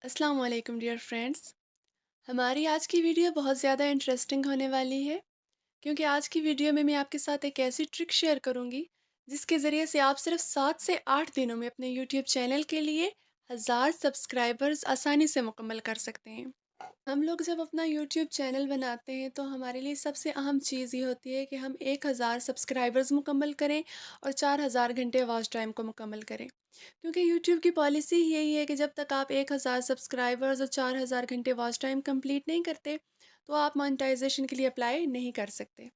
अस्सलाम वालेकुम dear friends. हमारी आज की वीडियो बहुत ज़्यादा इंटरेस्टिंग होने वाली है क्योंकि आज की वीडियो में मैं आपके साथ एक ऐसी ट्रिक शेयर करूंगी जिसके ज़रिए से आप सिर्फ 7 से 8 दिनों में अपने यूट्यूब चैनल के लिए 1000 सब्सक्राइबर्स आसानी से मुकम्मल कर सकते हैं। हम लोग जब अपना यूट्यूब चैनल बनाते हैं तो हमारे लिए सबसे अहम चीज़ ये होती है कि हम 1000 सब्सक्राइबर्स मुकम्मल करें और 4000 घंटे वॉच टाइम को मुकम्मल करें, क्योंकि यूट्यूब की पॉलिसी यही है कि जब तक आप 1000 सब्सक्राइबर्स और 4000 घंटे वॉच टाइम कंप्लीट नहीं करते तो आप मोनेटाइजेशन के लिए अप्लाई नहीं कर सकते।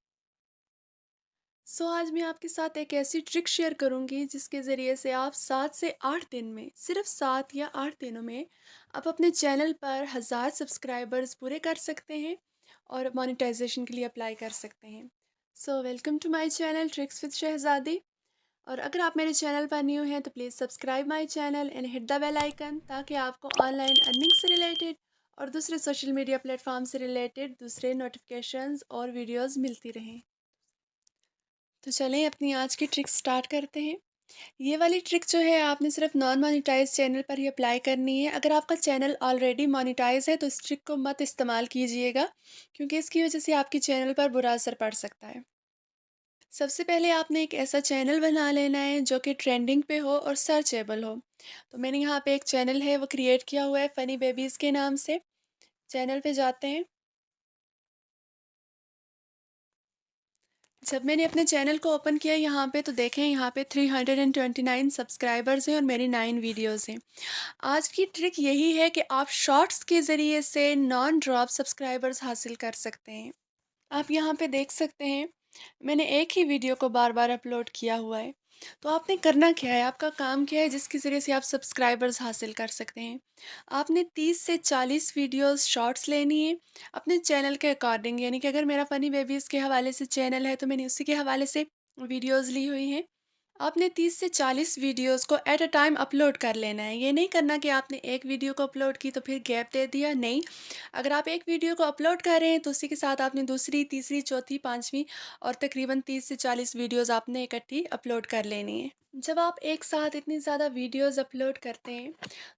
आज मैं आपके साथ एक ऐसी ट्रिक शेयर करूंगी जिसके ज़रिए से आप 7 से 8 दिन में, सिर्फ 7 या 8 दिनों में आप अपने चैनल पर 1000 सब्सक्राइबर्स पूरे कर सकते हैं और मोनेटाइजेशन के लिए अप्लाई कर सकते हैं। Welcome to my channel tricks with Shahzadi. और अगर आप मेरे चैनल पर न्यू हैं तो please subscribe my channel and hit the bell icon, ताकि आपको ऑनलाइन अर्निंग से रिलेटेड और दूसरे सोशल मीडिया प्लेटफॉर्म से रिलेटेड दूसरे नोटिफिकेशंस और वीडियोस मिलती रहें। तो चलें अपनी आज की ट्रिक स्टार्ट करते हैं। ये वाली ट्रिक जो है आपने सिर्फ नॉन मोनेटाइज चैनल पर ही अप्लाई करनी है। अगर आपका चैनल ऑलरेडी मोनेटाइज है तो इस ट्रिक को मत इस्तेमाल कीजिएगा, क्योंकि इसकी वजह से आपके चैनल पर बुरा असर पड़ सकता है। सबसे पहले आपने एक ऐसा चैनल बना लेना है जो कि ट्रेंडिंग पे हो और सर्चेबल हो। तो मैंने यहाँ पे एक चैनल है वो क्रिएट किया हुआ है फ़नी बेबीज़ के नाम से। चैनल पे जाते हैं। जब मैंने अपने चैनल को ओपन किया यहाँ पे तो देखें, यहाँ पे 329 सब्सक्राइबर्स हैं और मेरी 9 वीडियोस हैं। आज की ट्रिक यही है कि आप शॉर्ट्स के ज़रिए से नॉन ड्रॉप सब्सक्राइबर्स हासिल कर सकते हैं। आप यहाँ पे देख सकते हैं, मैंने एक ही वीडियो को बार बार अपलोड किया हुआ है। तो आपने करना क्या है, आपका काम क्या है जिसके ज़रिए से आप सब्सक्राइबर्स हासिल कर सकते हैं। आपने 30 से 40 वीडियोस शॉर्ट्स लेनी है अपने चैनल के अकॉर्डिंग, यानी कि अगर मेरा फ़नी बेबीज़ के हवाले से चैनल है तो मैंने उसी के हवाले से वीडियोस ली हुई हैं। आपने 30 से 40 वीडियोस को एट अ टाइम अपलोड कर लेना है। ये नहीं करना कि आपने एक वीडियो को अपलोड की तो फिर गैप दे दिया, नहीं। अगर आप एक वीडियो को अपलोड कर रहे हैं तो उसी के साथ आपने दूसरी, तीसरी, चौथी, पाँचवीं और तकरीबन 30 से 40 वीडियोस आपने इकट्ठी अपलोड कर लेनी है। जब आप एक साथ इतनी ज़्यादा वीडियोस अपलोड करते हैं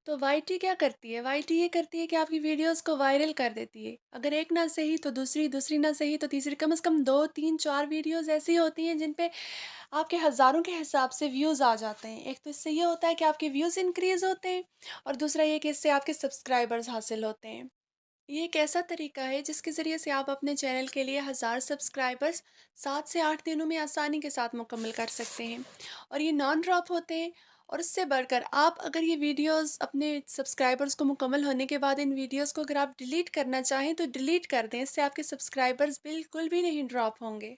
तो वाईटी क्या करती है, वाईटी ये करती है कि आपकी वीडियोस को वायरल कर देती है। अगर एक ना सही तो दूसरी, दूसरी ना सही तो तीसरी, कम से कम 2, 3, 4 वीडियोस ऐसी होती हैं जिन पे आपके हज़ारों के हिसाब से व्यूज़ आ जाते हैं। एक तो इससे ये होता है कि आपके व्यूज़ इंक्रीज़ होते हैं और दूसरा ये कि इससे आपके सब्सक्राइबर्स हासिल होते हैं। ये एक ऐसा तरीका है जिसके ज़रिए से आप अपने चैनल के लिए 1000 सब्सक्राइबर्स 7 से 8 दिनों में आसानी के साथ मुकम्मल कर सकते हैं और ये नॉन ड्रॉप होते हैं। और उससे बढ़कर आप अगर ये वीडियोस अपने सब्सक्राइबर्स को मुकम्मल होने के बाद इन वीडियोस को अगर आप डिलीट करना चाहें तो डिलीट कर दें, इससे आपके सब्सक्राइबर्स बिल्कुल भी नहीं ड्रॉप होंगे।